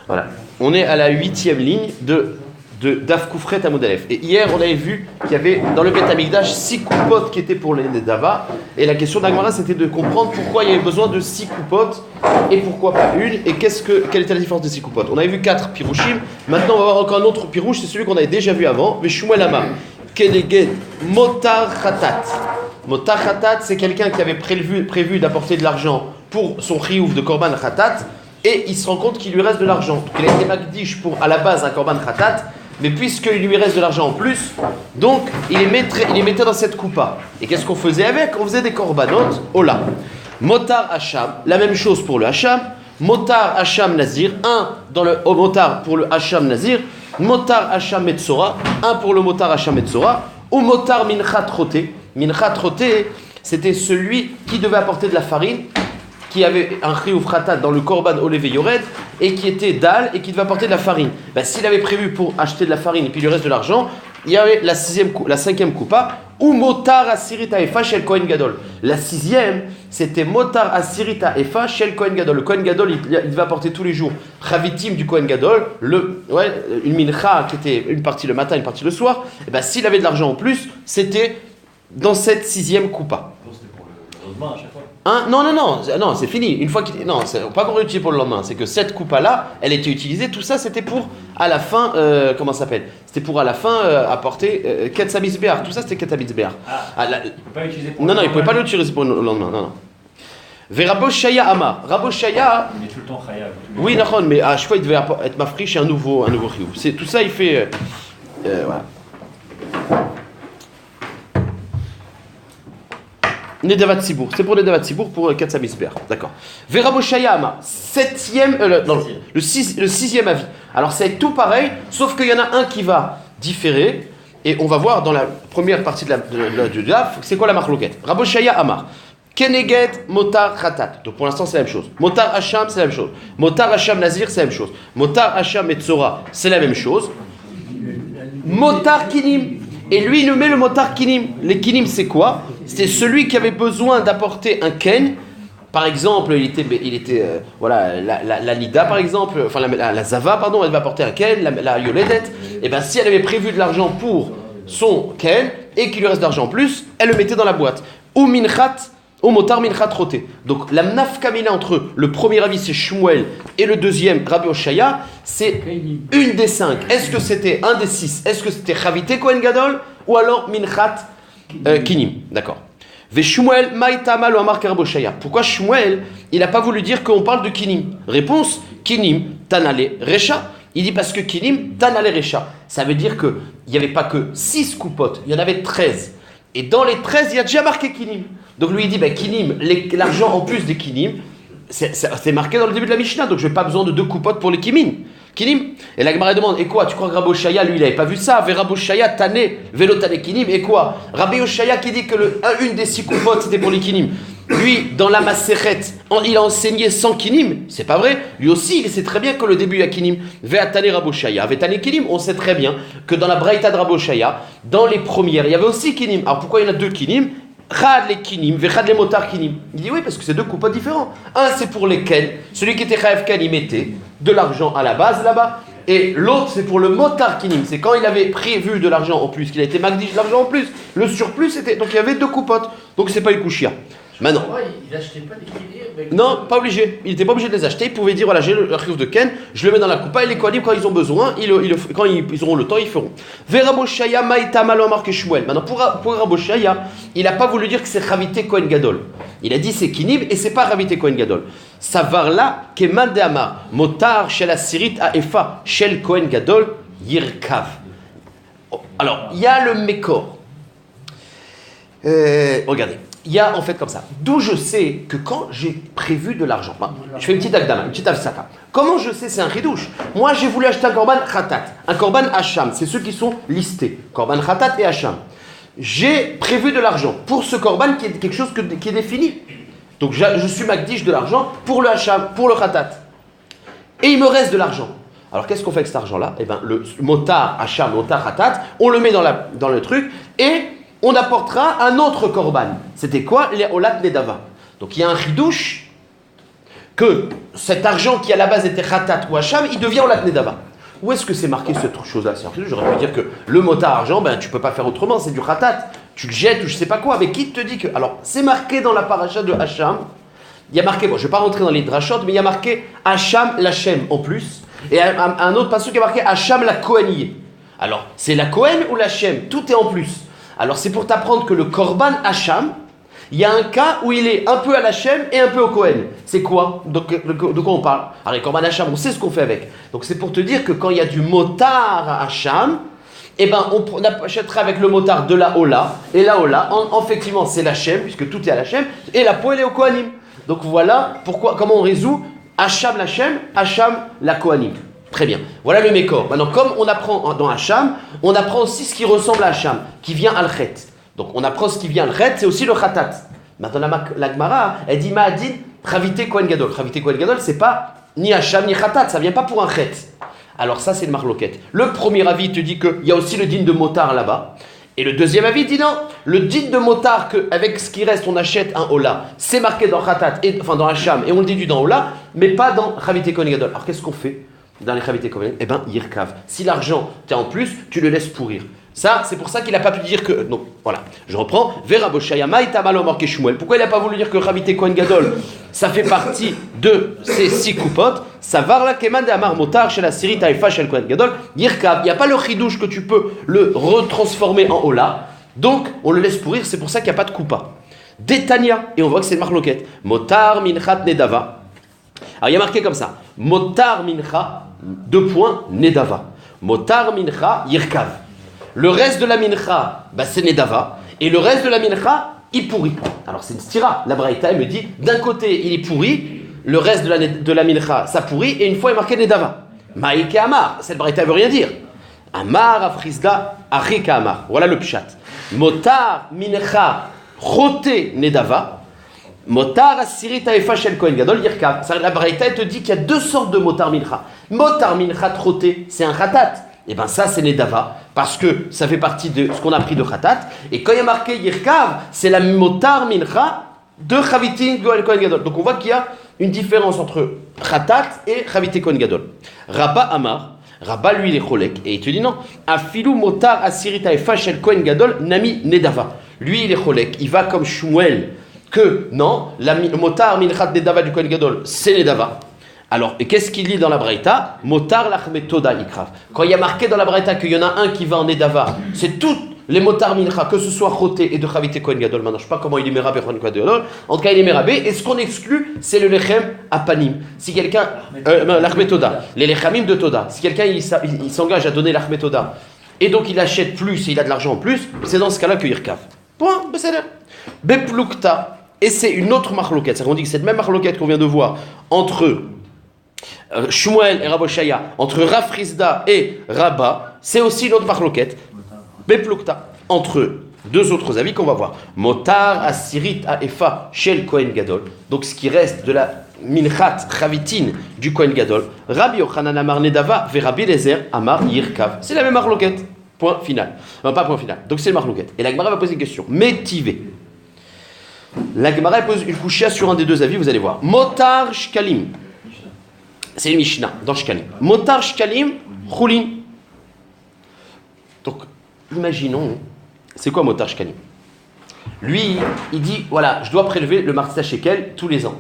Voilà. On est à la 8e ligne de Daf Koufret Amud Aleph. Et hier, on avait vu qu'il y avait dans le Beth Amikdash 6 coupotes qui étaient pour les Nedava. Et la question d'Agmara, c'était de comprendre pourquoi il y avait besoin de 6 coupotes et pourquoi pas une. Et quelle était la différence des 6 coupotes. On avait vu 4 pirouchim. Maintenant, on va voir encore un autre pirouche. C'est celui qu'on avait déjà vu avant. Mais Shmuel Amar. Keneged Motar Khatat. Motar Khatat, c'est quelqu'un qui avait prévu d'apporter de l'argent pour son chiyuv de Korban Khatat. Et il se rend compte qu'il lui reste de l'argent. Donc il a été magdish pour à la base un Korban Khatat. Mais puisqu'il lui reste de l'argent en plus, donc il les mettait dans cette coupa. Et qu'est-ce qu'on faisait avec? On faisait des korbanot, Ola. Motar Hacham, la même chose pour le Hacham. Motar Hacham Nazir, un dans le Motar pour le Hacham Nazir. Motar Hacham Metzora, un pour le Motar Hacham Metzora. Ou Motar Minchat Roté. Minchat Roté, c'était celui qui devait apporter de la farine, qui avait un chiyuv khatat dans le korban olevé yored et qui était dal et qui devait apporter de la farine. S'il avait prévu pour acheter de la farine et puis il lui reste de l'argent, il y avait la 5e coupa ou motar asirita efa shel kohen gadol. La 6e, c'était motar asirita efa shel kohen gadol. Le kohen gadol, il devait apporter tous les jours chavitim du kohen gadol, une mincha qui était une partie le matin, une partie le soir. Et s'il avait de l'argent en plus, c'était dans cette 6e coupa. C'était pour le lendemain à chaque fois. Non, c'est fini. Une fois c'est pas qu'on réutilise pour le lendemain. C'est que cette coupa-là, elle était utilisée. Tout ça, c'était pour à la fin, comment ça s'appelle? C'était pour à la fin apporter Ketzabizbear. Tout ça, c'était Ketzabizbear. Il ne peut pas l'utiliser pour le lendemain. Non, il ne pouvait pas l'utiliser pour le lendemain. Non. Rabo Shaya Amar. Rabo Shaya. Il est tout le temps chayav. Oui, d'accord, mais à chaque fois, il devait être mafri chez un nouveau chiyuv. C'est tout ça, il fait. Voilà. Nedavat Tzibour, c'est pour Nedavat Tzibour, pour Katsam Isber, d'accord. Verabo Shayama, le 6e avis. Alors c'est tout pareil, sauf qu'il y en a un qui va différer, et on va voir dans la première partie du DAF, c'est quoi la marloquette. Rabo Shaya Amar, Keneged Motar Khatat, donc pour l'instant c'est la même chose. Motar Hacham, c'est la même chose. Motar Hacham Nazir, c'est la même chose. Motar Hacham Metzora, c'est la même chose. Motar Kinim. Et lui, il nous met le motar kinim. Les kinim, c'est quoi? C'est celui qui avait besoin d'apporter un ken. Par exemple, il était la nida, par exemple, enfin la zava, pardon, elle va apporter un ken, la yoledet. Et si elle avait prévu de l'argent pour son ken et qu'il lui reste d'argent en plus, elle le mettait dans la boîte. Ou minchat, ou motar minchat roté. Donc la nafkamina entre le premier avis, c'est Shmuel, et le deuxième, Rabbi Oshaya, c'est une des 5. Est-ce que c'était un des 6? Est-ce que c'était Chavite Kohen Gadol ou alors Minchat Kinim? D'accord. Ve Shmuel Maïtama lo Amar Rabbi Oshaya. Pourquoi Shmuel, il n'a pas voulu dire qu'on parle de Kinim? Réponse, Kinim, Tanale Recha. Il dit parce que Kinim, Tanale Recha. Ça veut dire qu'il n'y avait pas que 6 coupotes, il y en avait 13. Et dans les 13, il y a déjà marqué Kinim. Donc lui, il dit, Kinim, l'argent en plus des Kinim, c'est marqué dans le début de la Mishnah, donc je n'ai pas besoin de 2 coupotes pour les Kinim. Et la Gemara demande, et quoi? Tu crois que Rabbi Oshaya, lui, il n'avait pas vu ça? Rabbi Oshaya, Tané, Vélo Tané Kinim, et quoi? Rabbi Oshaya qui dit que une des 6 coupotes, c'était pour les Kinim. Lui, dans la Maseret, il a enseigné sans Kinim, c'est pas vrai. Lui aussi, il sait très bien que le début, il y a Kinim. Ve'atane Rabbi Oshaya, Ve'tane Kinim, on sait très bien que dans la Braïta de Rabbi Oshaya, dans les premières, il y avait aussi Kinim. Alors pourquoi il y en a 2 Kinim? Chad les kinim, vechad les motar kinim. Il dit oui, parce que c'est 2 coupotes différents. Un, c'est pour les ken. Celui qui était chayav ken, il mettait de l'argent à la base là-bas. Et l'autre, c'est pour le motar kinim. C'est quand il avait prévu de l'argent en plus, qu'il a été magdish de l'argent en plus. Le surplus, c'était. Donc il y avait 2 coupotes. Donc c'est pas une couchia. Maintenant. Il n'achetait pas des kinim. Non, pas obligé. Il n'était pas obligé de les acheter. Il pouvait dire voilà, j'ai le chiyuv de ken, je le mets dans la coupa et les kohanim, quand ils ont besoin, quand ils auront le temps, ils feront. Verabo Shaya maïta malo marque Shmuel. Maintenant, pour Rabbi Shaya, il n'a pas voulu dire que c'est Chavite Kohen Gadol. Il a dit c'est Kinim et c'est pas Chavite Kohen Gadol. Savar là, keman de amar, motar shel asirit a efa, shel Kohen Gadol, yirkav. Alors, il y a le Mekor. Regardez. Il y a en fait comme ça. D'où je sais que quand j'ai prévu de l'argent, je fais une petite agdama, une petite avsaka. Comment je sais c'est un chidouche? Moi j'ai voulu acheter un korban khatat, un korban hacham, c'est ceux qui sont listés, korban khatat et hacham. J'ai prévu de l'argent pour ce korban qui est quelque chose qui est défini. Donc je suis magdish de l'argent pour le hacham, pour le khatat. Et il me reste de l'argent. Alors qu'est-ce qu'on fait avec cet argent-là? Le motar hacham, motar khatat, on le met dans le truc et on apportera un autre korban. C'était quoi? Les olat nedava. Donc il y a un chidouche que cet argent qui à la base était Khatat ou Hacham, il devient Olat Nedava. Où est-ce que c'est marqué cette chose-là? J'aurais pu dire que le motard argent, ben, tu peux pas faire autrement, c'est du Khatat. Tu le jettes ou je sais pas quoi, mais qui te dit que... Alors, c'est marqué dans la paracha de Hacham, il y a marqué, bon, je vais pas rentrer dans les drachot, mais il y a marqué Hacham Lachem en plus, et un autre passage qui a marqué Hacham la Kohaniyé. Alors, c'est la Kohen ou Lachem, tout est en plus. Alors, c'est pour t'apprendre que le Korban Hacham, il y a un cas où il est un peu à l'Hachem et un peu au Kohen. C'est quoi? Donc, de quoi on parle? Alors, les Korban Hacham, on sait ce qu'on fait avec. Donc, c'est pour te dire que quand il y a du motard à Hacham, eh ben, on achètera avec le motard de la Ola. Et la Ola, effectivement, c'est l'Hachem, puisque tout est à l'Hachem, et la Poel est au Kohanim. Donc, voilà comment on résout Hacham l'Hachem, Hacham la Kohanim. Très bien. Voilà le Mékor. Maintenant, comme on apprend dans Hacham, on apprend aussi ce qui ressemble à Hacham, qui vient al Chet. Donc on apprend ce qui vient, le Chet, c'est aussi le Khatat. Maintenant la Gemara, elle dit Ma'adin, Chavite Kohen Gadol. Chavite Kohen Gadol, c'est pas ni Hacham ni Khatat, ça vient pas pour un Chet. Alors ça, c'est le marloquette. Le premier avis te dit qu'il y a aussi le din de motard là-bas. Et le deuxième avis dit non, le din de motard, qu'avec ce qui reste, on achète un Ola, c'est marqué dans Khatat, enfin dans Hacham, et on le déduit dans Ola, mais pas dans Chavite Kohen Gadol. Alors qu'est-ce qu'on fait dans les Chavite Kohen? Eh bien, Yirkav. Si l'argent t'es en plus, tu le laisses pourrir. Ça, c'est pour ça qu'il n'a pas pu dire que... Donc, voilà, je reprends. Vera Boshayama et Tamalo Morke Shmuel. Pourquoi il n'a pas voulu dire que Chavite Kohen Gadol, ça fait partie de ces 6 coupotes? Savar la Keman de Amar Motar chez la Syrie Taïfa chez le Kohen Gadol. Yirkav, il n'y a pas le chidouche que tu peux le retransformer en Ola. Donc, on le laisse pourrir, c'est pour ça qu'il n'y a pas de coupa. Détania, et on voit que c'est le marloquette. Motar Minchat Nedava. Alors, il y a marqué comme ça. Motar Mincha, 2 points, Nedava. Motar Mincha, Yirkav. Le reste de la mincha, bah, c'est Nedava. Et le reste de la mincha, il pourrit. Alors c'est une stira. La Braïta, elle me dit, d'un côté, il est pourri. Le reste de la mincha, ça pourrit. Et une fois, il est marqué Nedava. Maïke Amar. Cette Braïta, elle veut rien dire. Amar, Afrizda, Arika Amar. Voilà le pshat. Motar, mincha, chote, Nedava. Motar, Asiri, Taefa, Shel Kohen Gadol, Yirkav. La Braïta, elle te dit qu'il y a 2 sortes de motar mincha. Motar mincha, chote, c'est un khatat. Et bien ça c'est Nedava, parce que ça fait partie de ce qu'on a pris de Khatat. Et quand il y a marqué Yirkav, c'est la motar mincha de Chavitin Kohen Gadol. Donc on voit qu'il y a une différence entre Khatat et Chavitin Kohen Gadol. Rabba Amar, Rabba lui il est cholek, et il te dit non, Afilu motar asirita et fashel Kohen Gadol nami Nedava. Lui il est cholek, il va comme Shmuel, que non, la motar mincha Nedava du Kohen Gadol c'est Nedava. Alors, et qu'est-ce qu'il lit dans la Braïta? Motar lachmetoda ikrav. Quand il y a marqué dans la Braïta qu'il y en a un qui va en Nedava, c'est toutes les motar mincha, que ce soit Choté et de Chavite Kohen Gadol. Maintenant, je ne sais pas comment il est Merabé Kohen Gadol. En tout cas, il est Merabé. Et ce qu'on exclut, c'est le lechem apanim. Si quelqu'un. L'achmetoda. Les lechamim de Toda. Si quelqu'un il s'engage à donner l'achmetoda, et donc il achète plus et il a de l'argent en plus, c'est dans ce cas-là que Yirkav. Point, c'est là. Beplukta. Et c'est une autre marloquette. C'est-à-dire qu'on dit que cette même marloquette qu'on vient de voir entre Shmuel et Raboshaya, entre Rafrizda et Rabba, c'est aussi une autre marloquette. Beplukta, entre 2 autres avis qu'on va voir. Motar, Asirit, Aefa, Shel Kohen Gadol. Donc ce qui reste de la Minchat, Chavitin du Kohen Gadol. Rabbi Yochanan Amar Nedava, ve Rabbi Lezer Amar Yirkav. C'est la même marloquette. Point final. Non, pas point final. Donc c'est le marloquette. Et la Gemara va poser une question. Métivé. La Gemara pose une couchia sur un des 2 avis, vous allez voir. Motar Shkalim. C'est une Mishnah dans Shkalim. Motar Shkalim, Choulin. Donc, imaginons, c'est quoi Motar Shkalim? Lui, il dit, voilà, je dois prélever le Martzah Shekel tous les ans.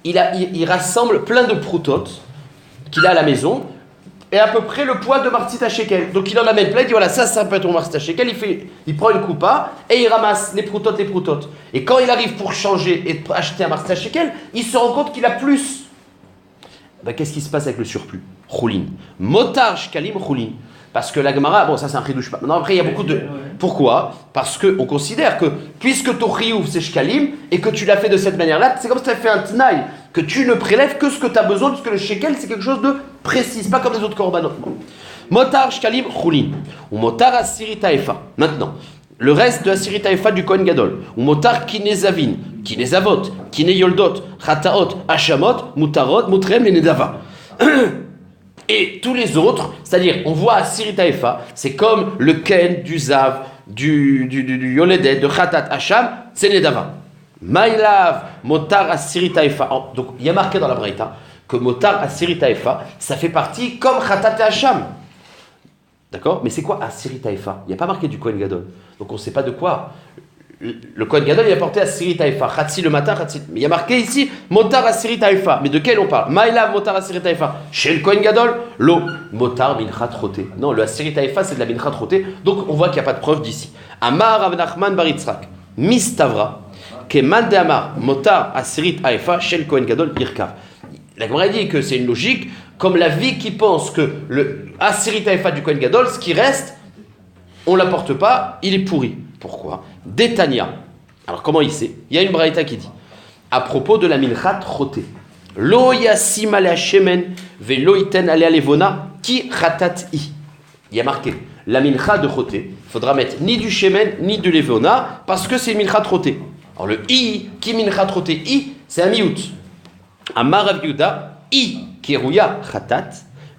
Il rassemble plein de proutotes qu'il a à la maison, et à peu près le poids de Martzah Shekel. Donc il en amène plein, il dit, voilà, ça peut être mon Martzah Shekel. Il prend une coupa, et il ramasse les proutotes. Et quand il arrive pour changer et acheter un Martzah Shekel, il se rend compte qu'il a plus. Ben, qu'est-ce qui se passe avec le surplus? Choulin. Motar shkalim choulin. Parce que la Gemara, bon ça c'est un chidouche. Non, après il y a beaucoup de... Pourquoi? Parce qu'on considère que puisque ton chiyuv c'est shkalim et que tu l'as fait de cette manière-là, c'est comme si tu as fait un tnaï, que tu ne prélèves que ce que tu as besoin, parce que le shekel c'est quelque chose de précis, pas comme les autres korbanot. Motar shkalim choulin. Ou motar asirita efa. Maintenant, le reste de asirita efa du Kohen Gadol. Ou motar kinezavin, kinezavot, kineyoldot, chataot, hashamot, mutarot, mutrem et nedava. Et tous les autres, c'est-à-dire, on voit à Sirita Efa, c'est comme le Ken, du Zav, du Yoledet, de Khatat Hacham, c'est Nedava. Maïlav, motar asiri taïfa. Donc, il y a marqué dans la Braïta que motar asiri taïfa, ça fait partie comme khatat et hacham. D'accord? Mais c'est quoi asiri taïfa? Il n'y a pas marqué du Kohen Gadol. Donc, on ne sait pas de quoi. Le Kohen Gadol, il a porté asiri taïfa. Khatsi le matin, khatsi. Mais il y a marqué ici motar asiri taïfa. Mais de quel on parle? Maïlav, motar asiri taïfa. Chez le Kohen Gadol, l'eau. Motar minchat roté. Non, le asiri taïfa, c'est de la minchat roté. Donc, on voit qu'il n'y a pas de preuve d'ici. Amar Rav Nachman bar Yitzhak. Mistavra. Keman de Amar, motar asirit haïfa, shel Kohen Gadol irkav. La Gemara dit que c'est une logique, comme la vie qui pense que le asirit haïfa du Kohen Gadol, ce qui reste, on ne l'apporte pas, il est pourri. Pourquoi? Détania. Alors comment il sait? Il y a une braïta qui dit, à propos de la minchat roté, lo yasim alea shemen ve lo iten alea levona ki chatat i. Il y a marqué la mincha de roté. Il faudra mettre ni du shemen ni de levona parce que c'est une minchat roté. Alors le i, qui minchat roté i, c'est un miout. Amar Rav Yehuda, i kerouya chatat,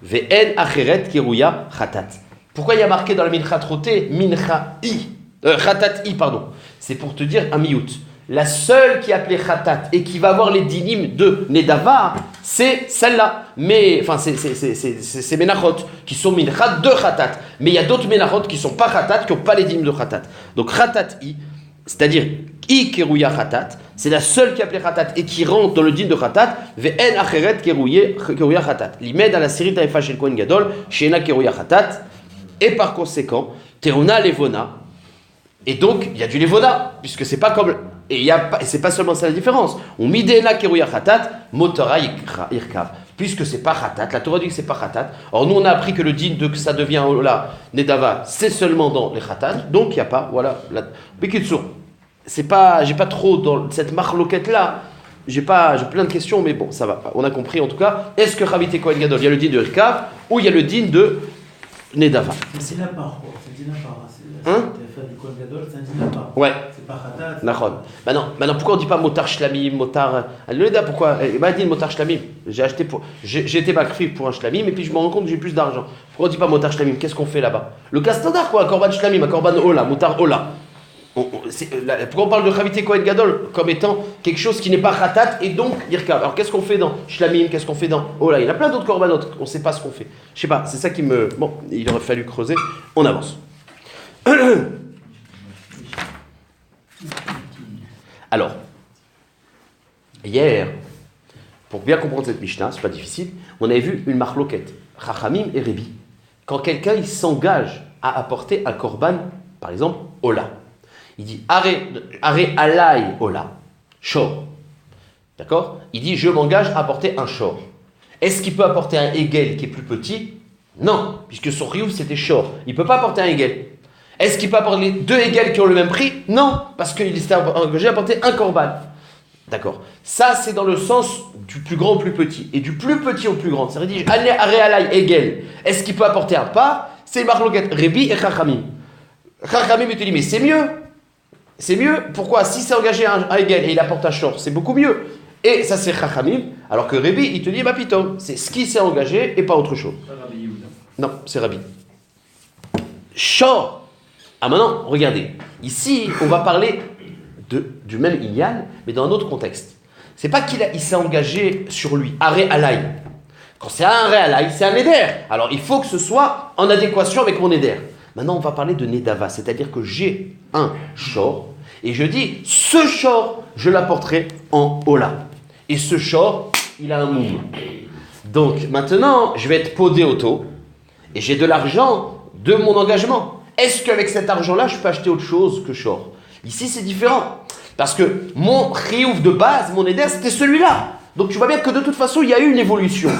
ve'en acheret kerouya chatat. Pourquoi il y a marqué dans la minchat roté, mincha i, chatat i, pardon. C'est pour te dire un miout. La seule qui est appelée chatat et qui va avoir les dinim de Nedava, c'est celle-là. Mais, enfin, c'est menachot qui sont minchat de chatat. Mais il y a d'autres menachot qui ne sont pas chatat, qui n'ont pas les dinim de chatat. Donc chatat i, c'est-à-dire I kerouya khatat, c'est la seule qui est appelée khatat et qui rentre dans le din de khatat, ve'en acheret kerouya khatat. L'imed à la série taïfa chez le Kohen Gadol, she'ena kerouya khatat, et par conséquent, teruna levona. Et donc, il y a du levona, puisque c'est pas comme. Et c'est pas seulement ça la différence. On midena kerouya khatat, motora irkav. Puisque c'est pas khatat, la Torah dit que c'est pas khatat. Or, nous on a appris que le din de que ça devient là, nedava, c'est seulement dans les khatat, donc il n'y a pas, voilà. Bekitsour. C'est pas, j'ai pas trop dans cette marloquette là, j'ai plein de questions, mais bon, ça va. On a compris en tout cas. Est-ce que Chavite Kohen Gadol, il y a le din de Irkav ou il y a le din de Nedava? C'est la part, quoi. C'est din à part. Hein? C'est du Kohen Gadol, c'est un din à part. Ouais. C'est pas khatat. Nachon. Maintenant, pourquoi on dit pas motar shlamim, motar. Neda, pourquoi? Il m'a dit motar shlamim. J'ai été bakfif pour un shlamim et puis je me rends compte que j'ai plus d'argent. Pourquoi on dit pas motar shlamim? Qu'est-ce qu'on fait là-bas? Le cas standard, quoi. Un korban shlamim, un korban ola, motar ola. Pourquoi on parle de Chavite Kohen Gadol comme étant quelque chose qui n'est pas khatat et donc irkav? Alors qu'est-ce qu'on fait dans shlamim? Qu'est-ce qu'on fait dans ola? Il y en a plein d'autres korbanot. On ne sait pas ce qu'on fait. Je sais pas. C'est ça qui me. Bon, il aurait fallu creuser. On avance. Alors, hier, pour bien comprendre cette Mishnah, c'est pas difficile, on avait vu une marloquette, Chachamim et Rebi. Quand quelqu'un il s'engage à apporter un korban, par exemple, Ola. Il dit Are alay Ola, shor. D'accord? Il dit je m'engage à apporter un shor. Est-ce qu'il peut apporter un egel qui est plus petit? Non, puisque son riouf c'était shor. Il ne peut pas apporter un egel. Est-ce qu'il peut apporter les deux égales qui ont le même prix? Non, parce qu'il s'est engagé à apporter un korban. D'accord. Ça, c'est dans le sens du plus grand au plus petit. Et du plus petit au plus grand. Ça veut dire, Are égel. Est-ce qu'il peut apporter un pas? C'est Marloquet, Rebi et Chachamim. Chachamim, il te dit, mais c'est mieux. C'est mieux. Pourquoi? Si c'est engagé à égel et il apporte un short, c'est beaucoup mieux. Et ça, c'est Chachamim. Alors que Rebi, il te dit, bah pitom, c'est ce qui s'est engagé et pas autre chose. Non, c'est Rabbi. Short. Ah maintenant, regardez, ici, on va parler du même Inyan, mais dans un autre contexte. C'est pas qu'il s'est engagé sur lui, arrêt alay. Quand c'est un arrêt alay, c'est un éder. Alors il faut que ce soit en adéquation avec mon éder. Maintenant, on va parler de Nedava, c'est-à-dire que j'ai un shor, et je dis, ce shor, je l'apporterai en Ola. Et ce shor, il a un moum. Donc maintenant, je vais être podé auto, et j'ai de l'argent de mon engagement. Est-ce qu'avec cet argent-là, je peux acheter autre chose que shor? Ici, c'est différent. Parce que mon riouf de base, mon éder, c'était celui-là. Donc tu vois bien que de toute façon, il y a eu une évolution.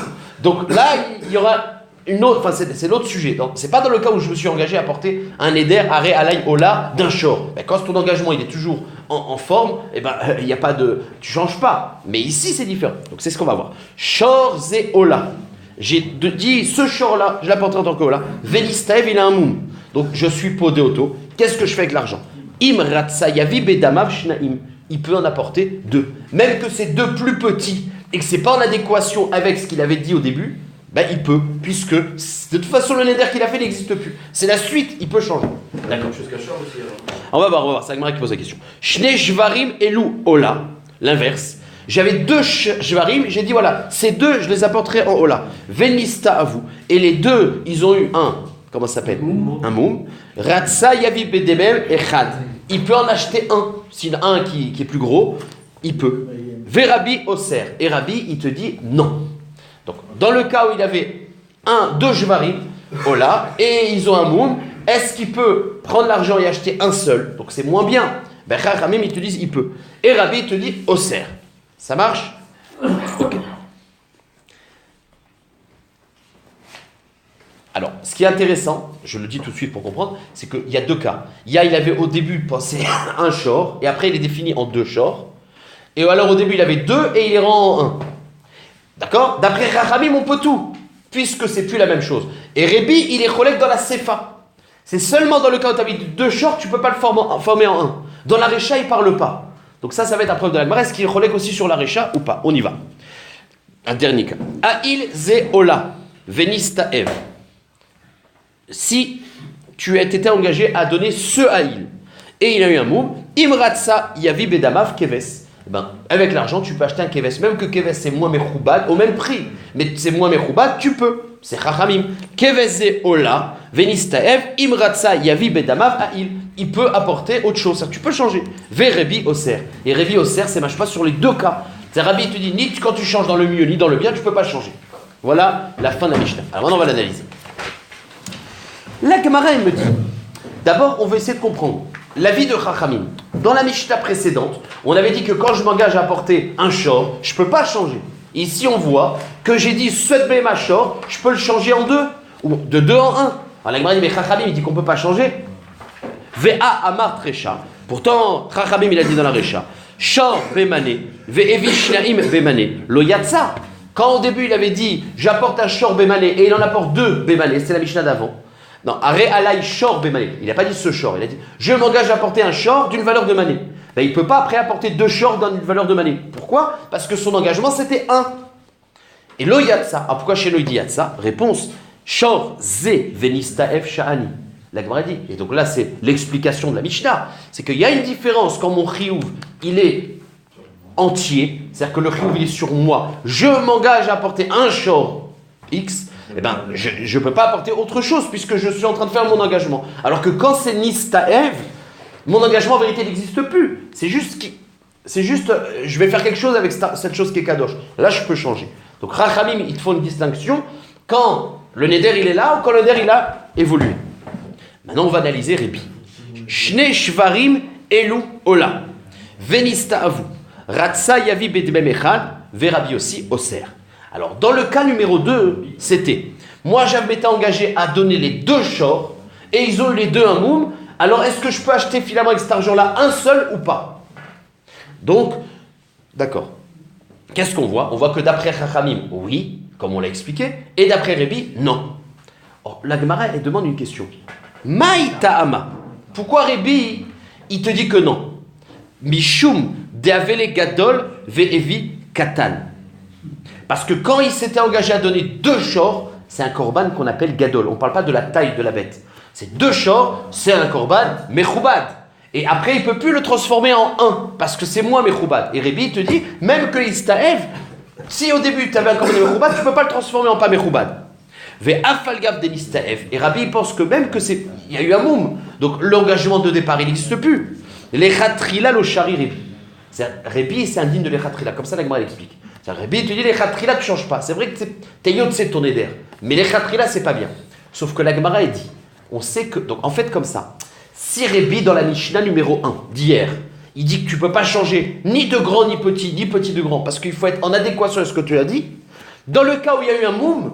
Donc là, il y aura une autre, enfin c'est l'autre sujet. Donc c'est pas dans le cas où je me suis engagé à porter un éder, arrêt, alay, ola d'un shor. Ben, quand ton engagement il est toujours en forme, eh ben, il n'y a pas de... Tu changes pas. Mais ici, c'est différent. Donc c'est ce qu'on va voir. Shor zé ola. J'ai dit, ce shor-là, je l'apporterai en tant que ola. Velistaev, il a un moum. Donc je suis podé auto. Qu'est-ce que je fais avec l'argent? Imratsayavi bedamav shnaim. Il peut en apporter deux. Même que c'est deux plus petits et que c'est pas en adéquation avec ce qu'il avait dit au début, ben il peut, puisque de toute façon le neder qu'il a fait n'existe plus. C'est la suite, il peut changer. D'accord. Chose qu'Achar aussi. On va voir, c'est Agmara qui pose la question. Shne shvarim elou ola, l'inverse. J'avais deux shvarim, j'ai dit voilà, ces deux, je les apporterai en ola. Venista à vous. Et les deux, ils ont eu un, comment ça s'appelle? Un moum. Ratsa yavi bedemem echad. Il peut en acheter un. S'il a un qui est plus gros, il peut. Verabi oser. Et Rabbi, il te dit non. Donc, dans le cas où il avait deux shvarim, ola, et ils ont un moum, est-ce qu'il peut prendre l'argent et acheter un seul? Donc c'est moins bien. Ben Chachamim, ils te disent il peut. Et Rabbi il te dit oser. Ça marche? Ok. Alors, ce qui est intéressant, je le dis tout de suite pour comprendre, c'est qu'il y a deux cas. Il avait au début pensé à un shor, et après il est défini en deux shors. Et alors au début il avait deux, et il les rend en un. D'accord? D'après Chachamim, on peut tout, puisque c'est plus la même chose. Et Rabbi, il est relègue dans la Sefa. C'est seulement dans le cas où tu as deux shorts, tu ne peux pas le former en un. Dans la Récha, il ne parle pas. Donc ça va être la preuve de la Gemara. Est-ce qu'il relègue aussi sur la Récha ou pas? On y va. Un dernier cas. Aïl ze ola, venista ev. Si tu été engagé à donner ce Aïl, et il a eu un mot, imratsa yavi bedamav keves. Avec l'argent, tu peux acheter un keves. Même que keves, c'est moins mechoubad, au même prix. Mais c'est moins mechoubad, tu peux. C'est chachamim. Keves ze ola, venistaev, imratsa yavi bedamav aïl. Il peut apporter autre chose. Tu peux changer. Ve rebi oser. Et rebi oser, c'est marche pas sur les deux cas. C'est Rabbi, il te dit, ni quand tu changes dans le mieux, ni dans le bien, tu peux pas changer. Voilà la fin de la Mishnah. Alors maintenant, on va l'analyser. La Gemara, elle me dit, d'abord, on va essayer de comprendre l'avis de Chachamim. Dans la Mishnah précédente, on avait dit que quand je m'engage à apporter un shor, je ne peux pas changer. Ici, on voit que j'ai dit Suet Bema shor, je peux le changer en deux, ou de deux en un. Alors la Gemara dit, mais Chachamim, il dit qu'on ne peut pas changer. Ve'a Amar Trecha. Pourtant, Chachamim, il a dit dans la Recha, shor Bemane, Ve'evi Shnaim Bemane, lo Yatsa. Quand au début, il avait dit, j'apporte un shor Bemane, et il en apporte deux Bemane, c'est la Mishnah d'avant. Non, Are Alay Shor Bemane. Il n'a pas dit ce shor. Il a dit je m'engage à apporter un shor d'une valeur de mané. Ben, il ne peut pas après apporter deux shors d'une valeur de mané. Pourquoi? Parce que son engagement c'était un. Et lo yatsa. Alors pourquoi chez lui dit yatsa? Réponse Shor Ze Venista F Sha'ani. La Gemara dit. Et donc là c'est l'explication de la Mishnah. C'est qu'il y a une différence quand mon chiyuv il est entier. C'est-à-dire que le chiyuv il est sur moi. Je m'engage à apporter un shor X. Eh ben, je ne peux pas apporter autre chose puisque je suis en train de faire mon engagement. Alors que quand c'est Nistaev, mon engagement en vérité n'existe plus. C'est juste, je vais faire quelque chose avec cette chose qui est Kadosh. Là, je peux changer. Donc, Rachamim, ils te font une distinction quand le Neder il est là ou quand le Neder il a évolué. Maintenant, on va analyser Rébi. Shne Shvarim Elu Ola. Venista Avu. Ratsa Yavi Bedbem Echad. Verabi aussi Oser. Alors, dans le cas numéro 2, c'était, moi j'avais engagé à donner les deux shors, et ils ont eu les deux un moum, alors est-ce que je peux acheter finalement avec cet argent-là un seul ou pas? Donc, d'accord. Qu'est-ce qu'on voit? On voit que d'après Chachamim, oui, comme on l'a expliqué, et d'après Rébi, non. Or, la Gemara, elle demande une question. Maï ta'ama. Pourquoi Rébi, il te dit que non? Mishum de'avele gadol ve'evi katan. Parce que quand il s'était engagé à donner deux shors, c'est un korban qu'on appelle gadol. On ne parle pas de la taille de la bête. C'est deux shors, c'est un korban mechoubad. Et après, il ne peut plus le transformer en un, parce que c'est moins mechoubad. Et Rébi te dit, même que l'Istaev, si au début tu avais un korban mechoubad, tu ne peux pas le transformer en pas mechoubad. Ve'afalgav de l'Istaev. Et Rabbi pense que même que c'est, il y a eu un moum. Donc l'engagement de départ, il n'existe plus. L'echatrila lo shari Rébi. Rébi, c'est indigne de l'echatrila. Comme ça, la Gemara l'explique. Rabbi te dit les khatrila tu ne changes pas. C'est vrai que t'es yot c'est ton éder. Mais les khatrila c'est pas bien. Sauf que la Gemara dit, on sait que, donc en fait comme ça, si Rabbi dans la Mishnah numéro 1 d'hier, il dit que tu peux pas changer ni de grand ni petit de grand, parce qu'il faut être en adéquation avec ce que tu as dit, dans le cas où il y a eu un moum,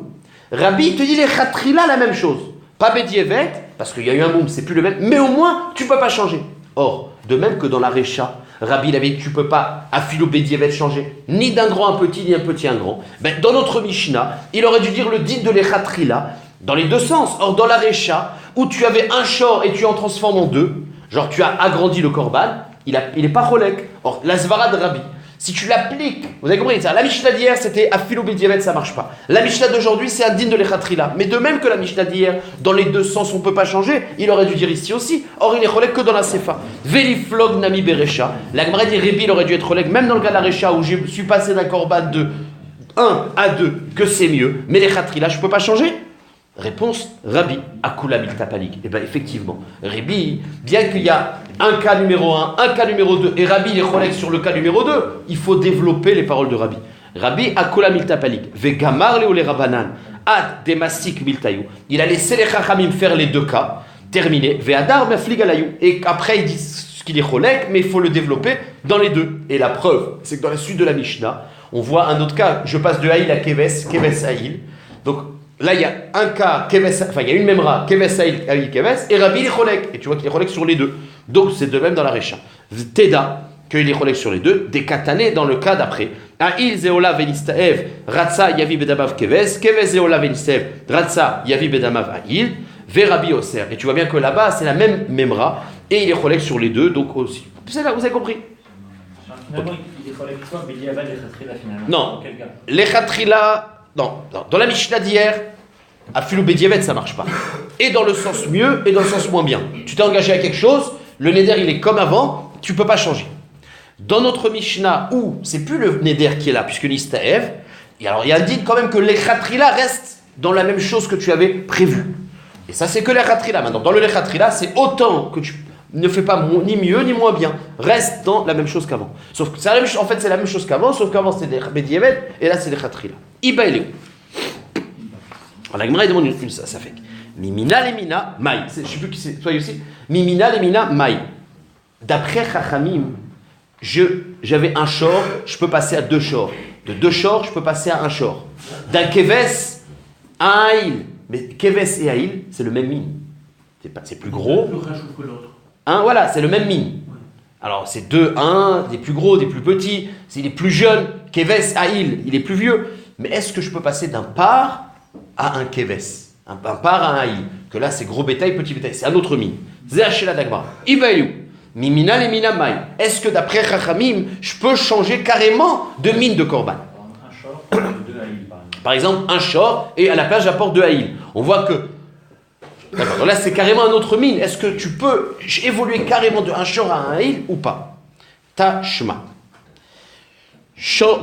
Rabbi te dit les khatrila la même chose. Pas bedievet, parce qu'il y a eu un moum, c'est plus le même, mais au moins tu peux pas changer. Or, de même que dans la Recha, Rabbi, il avait dit, tu ne peux pas, afilo bedievet, changer, ni d'un grand un petit, ni un petit un grand. Ben, dans notre Mishnah, il aurait dû dire le dit de l'echatrila, dans les deux sens. Or, dans la Recha, où tu avais un shor et tu en transformes en deux, genre tu as agrandi le korban, il n'est pas rolek. Or, la svara de Rabbi, Si tu l'appliques, vous avez compris, la Mishnah d'hier c'était Afilo Bediavet, ça marche pas. La Mishnah d'aujourd'hui c'est un din de l'Echatrila. Mais de même que la Mishnah d'hier, dans les deux sens on peut pas changer, il aurait dû dire ici aussi. Or il est cholek que dans la Sefa. Veliflog Nami Berecha. La Gemara dit Rébi il aurait dû être cholek, même dans le cas de la Recha où je suis passé d'un korban de 1 à 2, que c'est mieux. Mais l'Echatrila, je peux pas changer. Réponse, Rabbi, Akula Miltapalik. Eh bien, effectivement, Rabbi, bien qu'il y a un cas numéro 1, un cas numéro 2, et Rabbi il est collègue sur le cas numéro 2, il faut développer les paroles de Rabbi. Rabbi, Akula Miltapalik. Vegamar le Rabanan, Ad Demasik Miltayou. Il a laissé les Chachamim faire les deux cas, terminé. Veadar Maflig Alayou. Et après, il dit ce qu'il est collègue, mais il faut le développer dans les deux. Et la preuve, c'est que dans la suite de la Mishnah, on voit un autre cas. Je passe de Haïl à Keves, Keves Haïl. Donc, là, il y a un cas, il y a une memra, Keves Haïl Keves, et Rabbi il est cholek. Et tu vois qu'il est cholek sur les deux. Donc c'est de même dans la Recha. Teda, qu'il est cholek sur les deux, des katané dans le cas d'après. Haïl Zeola Venistaev, Ratsa Yavi Bedamav Keves, Keves Zeola Venistaev, Ratsa Yavi Bedamav Haïl, Verabi Oser. Et tu vois bien que là-bas, c'est la même memra, et il est cholek sur les deux, donc aussi. C'est là, vous avez compris? Finalement, il est cholek soit Bediavat et Chatrila finalement. Non, les Chatrila. Non, dans la Mishnah d'hier, à Philo Bediavet, ça marche pas. Et dans le sens mieux, et dans le sens moins bien. Tu t'es engagé à quelque chose, le Neder il est comme avant, tu peux pas changer. Dans notre Mishnah, où c'est plus le Neder qui est là, puisque l'Istaev, et alors il y a un dit quand même que l'Echatrila reste dans la même chose que tu avais prévu. Et ça, c'est que l'Echatrila. Maintenant, dans le l'Echatrila, c'est autant que tu ne fais pas ni mieux ni moins bien. Reste dans la même chose qu'avant. Sauf que c'est la même, en fait, c'est la même chose qu'avant, sauf qu'avant c'était Bediavet, et là c'est l'Echatrila. Iba et Léo. Alors la Gemara demande une ça fait. Mimina lemina maï. Je ne sais plus qui c'est. Toi aussi. Mimina lemina maï. D'après Chachamim, j'avais un shor, je peux passer à deux shors. De deux shors, je peux passer à un shor. D'un keves à un haïl. Mais keves et haïl, c'est le même mine. C'est plus gros. Plus rachou que l'autre. Voilà, c'est le même mine. Alors c'est deux, un, des plus gros, des plus petits. S'il est plus jeune, keves haïl, il est plus vieux. Mais est-ce que je peux passer d'un par à un keves, un par à un haïl? Que là, c'est gros bétail, petit bétail. C'est un autre mine. Zéachela d'Agmara. Ibayu. Mimina le mina maï. Est-ce que d'après Chachamim, je peux changer carrément de mine de korban? Un short, deux haïl par exemple. Par exemple, un short et à la place, j'apporte deux haïl. On voit que. D'accord. Donc là, c'est carrément un autre mine. Est-ce que tu peux évoluer carrément de un short à un haïl ou pas? Tashma.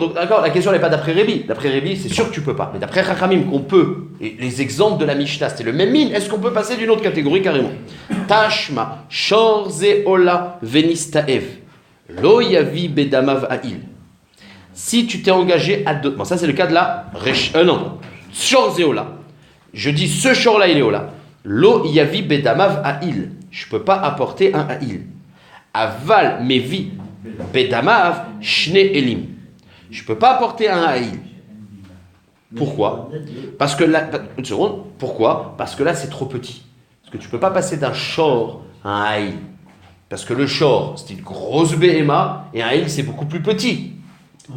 Donc d'accord, la question n'est pas d'après Rébi. D'après Rébi, c'est sûr que tu peux pas. Mais d'après Chachamim, qu'on peut, et les exemples de la Mishnah, c'était le même mine, est-ce qu'on peut passer d'une autre catégorie carrément? Tashma, Shor Zeola Venistaev, Lo Yavi Bedamav Haïl. Si tu t'es engagé à deux. Bon, ça c'est le cas de la non. Shor Zeola. Je dis ce Shor là, il est Ola. Lo Yavi Bedamav Haïl. Je peux pas apporter un Haïl. Aval Mevi Bedamav Shne Elim. Je ne peux pas apporter un haïl. Pourquoi? Parce que là, une seconde, pourquoi? Parce que là, c'est trop petit. Parce que tu ne peux pas passer d'un shor à un haïl. Parce que le shor, c'est une grosse BMA, et un haïl, c'est beaucoup plus petit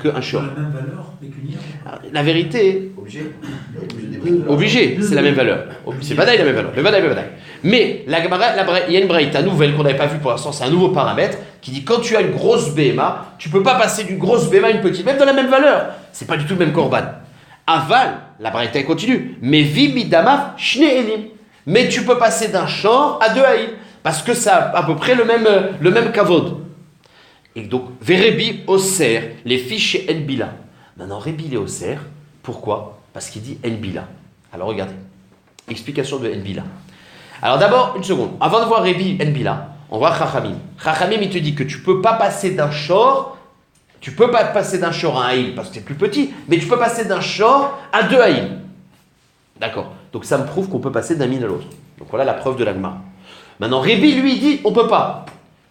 qu'un shor. La même valeur pécuniaire. La vérité, obligé, c'est la même valeur. C'est badaï la même valeur. Mais il y a une braïta nouvelle qu'on n'avait pas vue pour l'instant, c'est un nouveau paramètre qui dit quand tu as une grosse BMA, tu ne peux pas passer d'une grosse BMA à une petite, même dans la même valeur. C'est pas du tout le même korban. Aval, la braïta continue, mais vi midamav shne elim. Mais tu peux passer d'un shor à deux haïl, parce que ça a à peu près le même kavod. Et donc, Verebi Oser, les fiches chez Enbila. Maintenant, Rebi les Oser, pourquoi? Parce qu'il dit Enbila. Alors regardez, explication de Enbila. Alors d'abord, une seconde, avant de voir Rebi Enbila, on voit Chachamim. Chachamim, il te dit que tu ne peux pas passer d'un shor, tu peux pas passer d'un shor à un haïl, parce que c'est plus petit, mais tu peux passer d'un shor à deux haïl. D'accord. Donc ça me prouve qu'on peut passer d'un mine à l'autre. Donc voilà la preuve de l'Agma. Maintenant, Rebi, lui, dit on ne peut pas.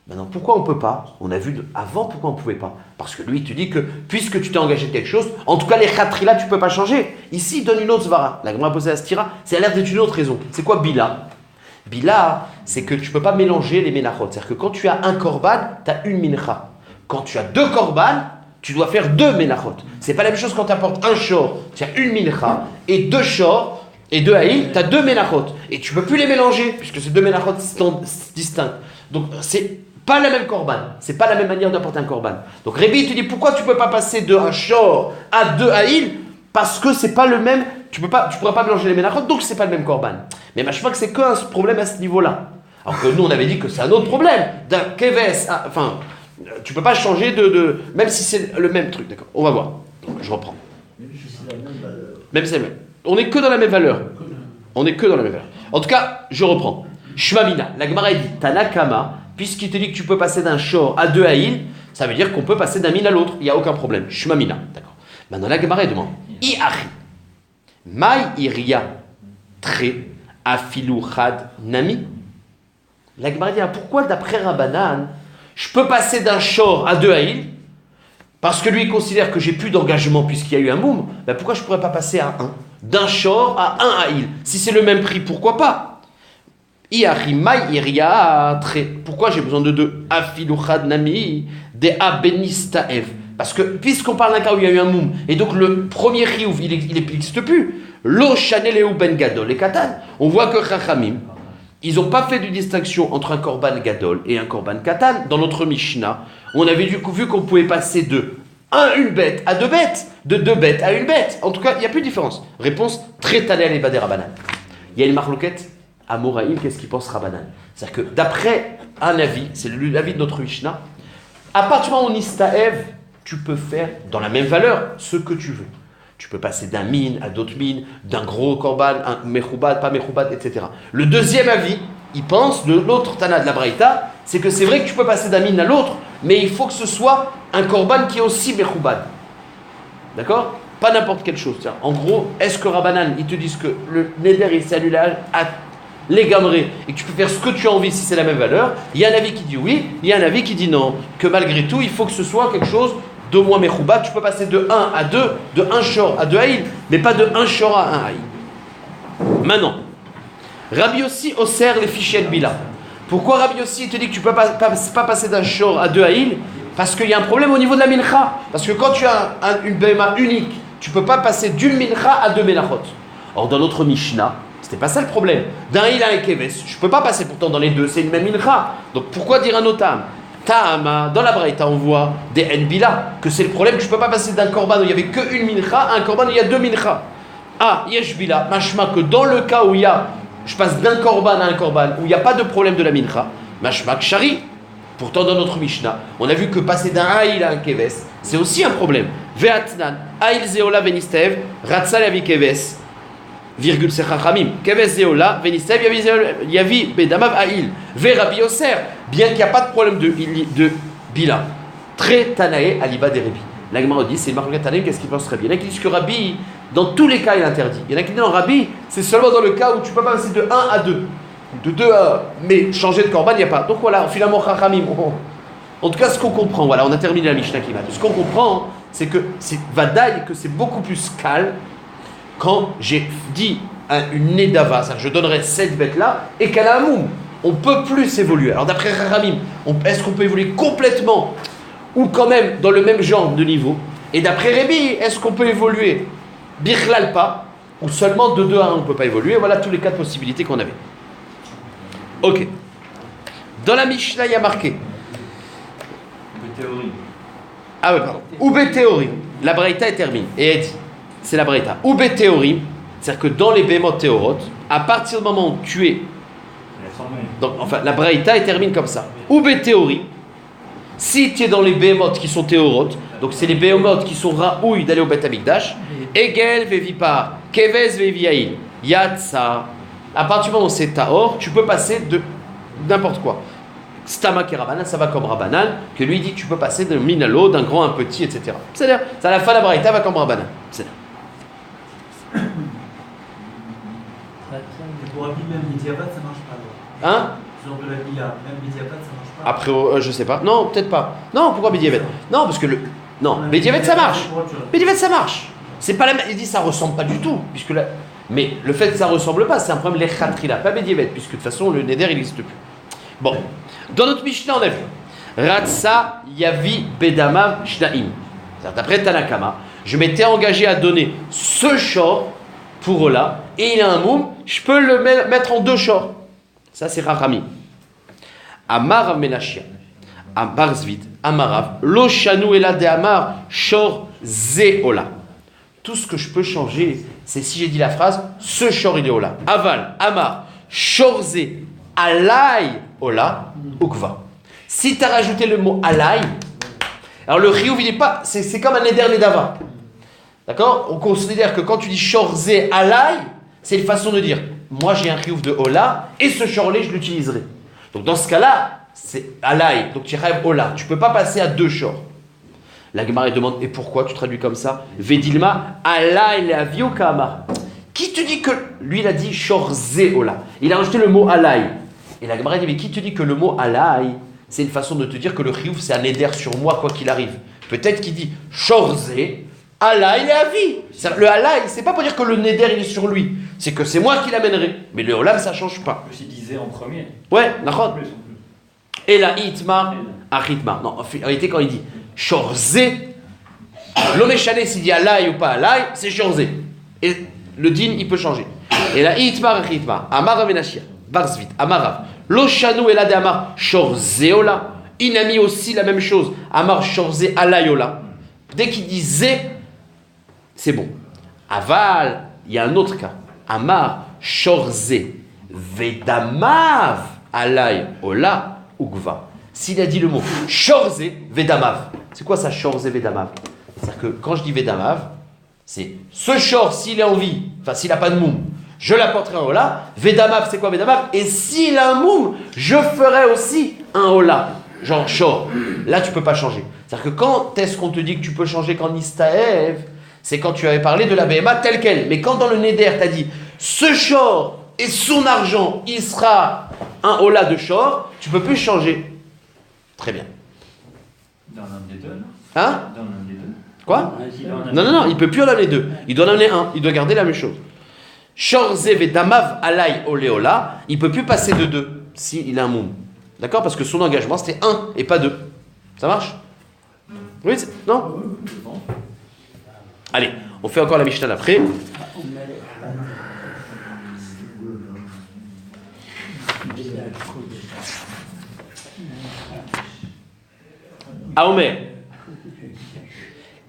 Maintenant, pourquoi on ne peut pas? On a vu avant pourquoi on ne pouvait pas. Parce que lui, il te dit que puisque tu t'es engagé de quelque chose, en tout cas les khatrila, tu ne peux pas changer. Ici, il donne une autre svara. La Gemara posée à Stira, c'est à l'air d'être une autre raison. C'est quoi Bila? Bila, c'est que tu ne peux pas mélanger les ménachot. C'est-à-dire que quand tu as un korban, tu as une mincha. Quand tu as deux korban, tu dois faire deux ménachot. C'est pas la même chose quand tu apportes un shor, tu as une mincha, et deux shor, et deux haïl, tu as deux ménachot. Et tu ne peux plus les mélanger, puisque c'est deux ménachot distincts. Donc, c'est pas la même korban. C'est pas la même manière d'apporter un korban. Donc Rébi te dit pourquoi tu peux pas passer de un shor à deux haïl? Parce que c'est pas le même. Tu pourras pas mélanger les ménachot, donc c'est pas le même korban. Mais je crois que c'est qu'un problème à ce niveau-là. Alors que nous on avait dit que c'est un autre problème. D'un keves, enfin, tu peux pas changer même si c'est le même truc. D'accord. On va voir. Donc, je reprends. Même si c'est le même. On est que dans la même valeur. On est que dans la même valeur. En tout cas, je reprends. Shmamina. La Gemara dit Tanakama. Puisqu'il te dit que tu peux passer d'un shor à deux haïl, ça veut dire qu'on peut passer d'un min à l'autre. Il n'y a aucun problème. Shmamina. D'accord. Maintenant, la Gemara demande Iachi. Mai iria. Tre. Afilu chad nami. La Gemara dit pourquoi d'après Rabbanan, je peux passer d'un shor à deux haïl parce que lui il considère que j'ai plus d'engagement puisqu'il y a eu un moum. Ben pourquoi je ne pourrais pas passer à un? D'un shor à un haïl. Si c'est le même prix, pourquoi pas? Pourquoi j'ai besoin de deux? Nami de abenistaev. Parce que puisqu'on parle d'un cas où il y a eu un moum, et donc le premier riouf, il n'existe plus. Lo chanel ou ben gadol et katan. On voit que Chachamim, ils n'ont pas fait de distinction entre un korban gadol et un korban katan. Dans notre Mishnah, on avait vu qu'on pouvait passer de une bête à deux bêtes, de deux bêtes à une bête. En tout cas, il n'y a plus de différence. Réponse très tanel et bader Rabbanan. Il y a une marloquette. À Moraïm, qu'est-ce qu'il pense Rabbanan? C'est-à-dire que d'après un avis, c'est l'avis de notre Mishnah, à partir du moment où on istaev, tu peux faire dans la même valeur ce que tu veux. Tu peux passer d'un min à d'autres mines, d'un gros korban, un mechubad, pas mechubad, etc. Le deuxième avis, il pense, de l'autre Tana de la Braïta, c'est que c'est vrai que tu peux passer d'un min à l'autre, mais il faut que ce soit un korban qui est aussi mechubad. D'accord? Pas n'importe quelle chose. Tiens, en gros, est-ce que Rabbanan, ils te disent que le neder est cellulaire à les gamrés, et que tu peux faire ce que tu as envie si c'est la même valeur? Il y a un avis qui dit oui, il y a un avis qui dit non, que malgré tout, il faut que ce soit quelque chose de moins mechoubat. Tu peux passer de 1 à 2, de 1 shor à 2 haïl, mais pas de 1 shor à 1 haïl. Maintenant, Rabbi Yossi osser les fichiers de Bila. Pourquoi Rabbi Yossi te dit que tu ne peux pas passer d'un shor à 2 haïl? Parce qu'il y a un problème au niveau de la mincha. Parce que quand tu as une béma unique, tu ne peux pas passer d'une mincha à 2 menachot. Or, dans notre Mishnah, c'était pas ça le problème. D'un il a un keves. Je peux pas passer pourtant dans les deux, c'est une même mincha. Donc pourquoi dire un otam? Ta'ama, dans la Braïta, on voit des enbila, que c'est le problème que je peux pas passer d'un korban où il y avait qu'une mincha à un korban où il y a deux mincha. Ah, yeshbila, mashma, que dans le cas où il y a, je passe d'un korban à un korban où il n'y a pas de problème de la mincha, mashma kshari. Pourtant, dans notre Mishnah, on a vu que passer d'un haïl à un keves, c'est aussi un problème. Ve'atnan, haïl zeola venistev, ratzal yavi keves. Virgule Sechachamim, Keves Zeola, Venistev, Yavi Bedamav Aïl, Verabi Osser, bien qu'il n'y a pas de problème de Bila. Très Tanae Aliba des Rébi. La Gemara dit, c'est une marque Tanae, qu'est-ce qu'il pense très bien? Il y en a qui disent que Rabbi, dans tous les cas, il interdit. Il y en a qui disent non, Rabbi, c'est seulement dans le cas où tu peux pas passer de 1 à 2. De 2 à 1. Mais changer de korban, il n'y a pas. Donc voilà, finalement, Chachamim. En tout cas, ce qu'on comprend, voilà, on a terminé la Mishnah qui va. Ce qu'on comprend, c'est que c'est Vadaï, que c'est beaucoup plus calme. Quand j'ai dit une Nedava, c'est-à-dire je donnerai cette bête-là, et qu'elle a un moum, on ne peut plus évoluer. Alors d'après Rahamim, est-ce qu'on peut évoluer complètement, ou quand même dans le même genre de niveau? Et d'après Rébi, est-ce qu'on peut évoluer Bichlal pas, ou seulement de 2 à 1 on ne peut pas évoluer? Voilà tous les 4 possibilités qu'on avait. Ok. Dans la Mishnah, il y a marqué. Théorie. Ah oui, pardon. Oubé théorie. La Braïta est terminée. Et elle dit. C'est la Braïta. Oubé théorie, c'est-à-dire que dans les bémotes théorotes, à partir du moment où tu es. Donc, enfin, la Braïta termine comme ça. Oubé théorie, si tu es dans les bémotes qui sont théorotes, donc c'est les bémotes qui sont raouilles d'aller au Beth Amikdash, Egel vevipar, Keves veviaïl, Yatsa. À partir du moment où c'est Taor, tu peux passer de n'importe quoi. Stama qui Rabbanan, ça va comme Rabbanan, que lui dit tu peux passer d'un minalo, d'un grand à un petit, etc. C'est-à-dire, à la fin la Braïta va comme Rabbanan. C'est-à-dire. Pour Rabbi, même Midiabat, ça marche pas. Hein? Ce genre de la Bia, même Midiabat, ça marche pas. Après, je sais pas. Non, peut-être pas. Non, pourquoi Bédiavet? Non, parce que le. Non, Bédiavet ça marche. Bédiavet ça marche. C'est pas la même. Il dit ça ressemble pas du tout, puisque là. Mais le fait que ça ressemble pas, c'est un problème l'Echatrila, pas Bédiavet, puisque de toute façon le Neder il n'existe plus. Bon, dans notre Mishnah on a vu Ratsa Yavi Bedamav Shnaim. D'après Tanakama, je m'étais engagé à donner ce short pour là, et il a un moum, je peux le mettre en 2 shorts. Ça c'est Rachami. Amar Menachia. Barzvit, Amarav, Lo Shanu Ela de Amar, Shor Ze Ola. Tout ce que je peux changer, c'est si j'ai dit la phrase, ce Shor il est Ola. Aval, Amar, Shor Ze Alay Ola, Ukva. Si tu as rajouté le mot Alay, alors le Chiyuv il n'est pas, c'est comme un Neder Nedava. D'accord? On considère que quand tu dis Shor Ze Alay, c'est une façon de dire, moi j'ai un Chiyuv de Ola, et ce Shorlé je l'utiliserai. Donc dans ce cas-là, c'est Alay, donc tu rêves Ola. Tu ne peux pas passer à deux Shor. La Gemara demande, et pourquoi tu traduis comme ça? Vedilma, Alay le avio kamar. Qui te dit que, lui il a dit Shor Ze Ola. Il a rajouté le mot Alay. Et la Gemara dit, mais qui te dit que le mot Alay, c'est une façon de te dire que le Chiyuv c'est un éder sur moi quoi qu'il arrive. Peut-être qu'il dit Shor Ze Alay le avi. Le Alay, c'est pas pour dire que le neder il est sur lui. C'est que c'est moi qui l'amènerai. Mais le Olam ça change pas. Je disais en premier. Ouais, d'accord. Et la Hitmar, Achitmar. Non, en réalité, quand il dit Shorzé, l'Omeshane, s'il dit Alay ou pas Alay, c'est Shorzé. Et le din, il peut changer. Et la Hitmar, Achitmar, Amar Amenashia, Barzvit, Amarav, Loshanu et la de Amar, Shorzé Ola. Il a mis aussi la même chose, Amar Shorzé Alay Ola. Dès qu'il dit Zé, c'est bon. Aval, il y a un autre cas. Amar Shorzé Vedamav Alay Ola. Ugva. S'il a dit le mot Shorze Vedamav, c'est quoi ça Shorze Vedamav? C'est-à-dire que quand je dis Vedamav, c'est ce Shor, s'il est en vie, enfin s'il n'a pas de moum, je l'apporterai en Ola. Vedamav, c'est quoi Vedamav? Et s'il a un moum, je ferai aussi un Ola, genre Shor. Là, tu ne peux pas changer. C'est-à-dire que quand est-ce qu'on te dit que tu peux changer qu'en Istaev? C'est quand tu avais parlé de la BMA telle qu'elle. Mais quand dans le Neder, tu as dit ce Shor et son argent, il sera un Ola de Shor, tu ne peux plus changer. Très bien. Dans l'un des deux, non? Hein? Dans l'un des deux. Quoi? Non, il ne peut plus en amener deux. Il doit en amener un. Il doit garder la même chose. Shor Zeve Damav Alay Oleola, il ne peut plus passer de deux s'il a un moum. D'accord? Parce que son engagement c'était un et pas deux. Ça marche? Oui, non? Allez, on fait encore la Mishnah après. Aomer,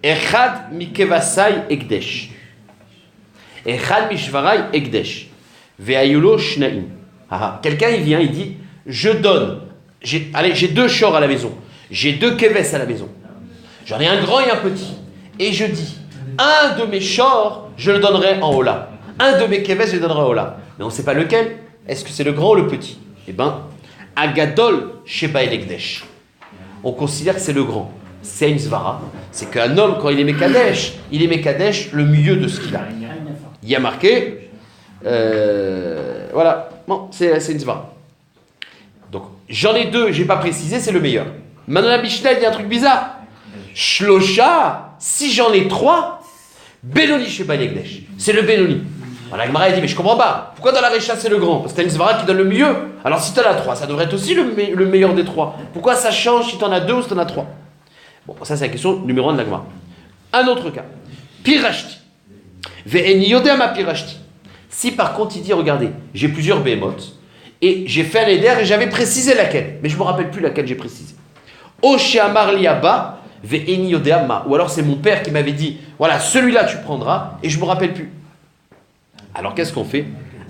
Echad mikevasai ekdesh, Echad mishvarai ekdesh, ve'ayulo shnaim. Quelqu'un il vient, il dit, je donne, j'ai deux shors à la maison, j'ai deux keves à la maison, j'en ai un grand et un petit, et je dis, un de mes shors, je le donnerai en Ola, un de mes keves, je le donnerai en Ola, mais on ne sait pas lequel. Est-ce que c'est le grand ou le petit? Eh bien, Agadol sheba el ekdesh. On considère que c'est le grand. C'est une svara. C'est qu'un homme, quand il est Mekadesh le mieux de ce qu'il a. Il y a marqué, voilà, bon, c'est une svara. Donc, j'en ai deux, je n'ai pas précisé, c'est le meilleur. Maintenant, la Mishnah, il y a un truc bizarre. Shlosha, si j'en ai trois, Benoni Sheba Yegdesh. C'est le Benoni. La Gemara dit, mais je comprends pas. Pourquoi dans la Récha c'est le grand? Parce que t'as une svara qui donne le mieux. Alors si t'en as trois, ça devrait être aussi le meilleur des trois. Pourquoi ça change si t'en as deux ou si t'en as trois? Bon, ça c'est la question numéro 1 de la Gemara. Un autre cas. Pirashti. Ve'eni yodema pirashti. Si par contre il dit, regardez, j'ai plusieurs behemoths, et j'ai fait un éder et j'avais précisé laquelle, mais je me rappelle plus laquelle j'ai précisé. Oshéamar liaba ve'eni yodema. Ou alors c'est mon père qui m'avait dit, voilà, celui-là tu prendras, et je me rappelle plus. Alors qu'est-ce qu'on fait?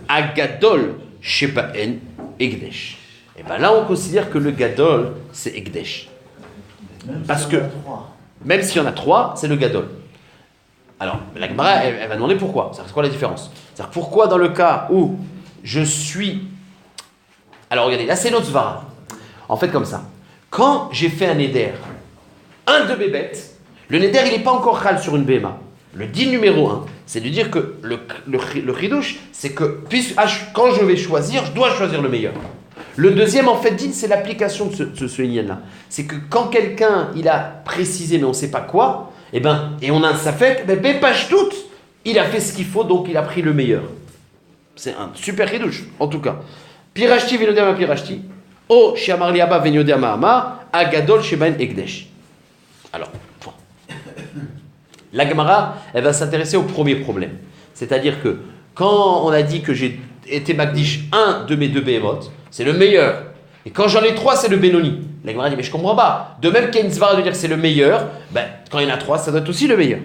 Agadol shepaen egdesh. Et bien là on considère que le gadol c'est egdesh. Parce que même s'il y en a trois, c'est le gadol. Alors la Gemara elle va demander pourquoi. C'est quoi la différence? C'est-à-dire pourquoi dans le cas où je suis... Alors regardez, là c'est notre svara. En fait comme ça. Quand j'ai fait un éder, un de mes bêtes, le neder il n'est pas encore chal sur une béma. Le din numéro 1, c'est de dire que le chidouche, c'est que quand je vais choisir, je dois choisir le meilleur. Le deuxième, en fait, din, c'est l'application de ce yin-là. C'est que quand quelqu'un, il a précisé, mais on ne sait pas quoi, et on a un safek, page toute, il a fait ce qu'il faut, donc il a pris le meilleur. C'est un super chidouche, en tout cas. Pirashti venodema pirashti, o she'amar liaba venodema amar, agadol shebaen ekdesh. Alors, la Gemara, elle va s'intéresser au premier problème. C'est-à-dire que quand on a dit que j'ai été Magdish un de mes deux behemoths, c'est le meilleur. Et quand j'en ai 3, c'est le Benoni. La Gemara dit, mais je comprends pas. De même qu'il y a une svara de dire que c'est le meilleur, ben, quand il y en a 3, ça doit être aussi le meilleur.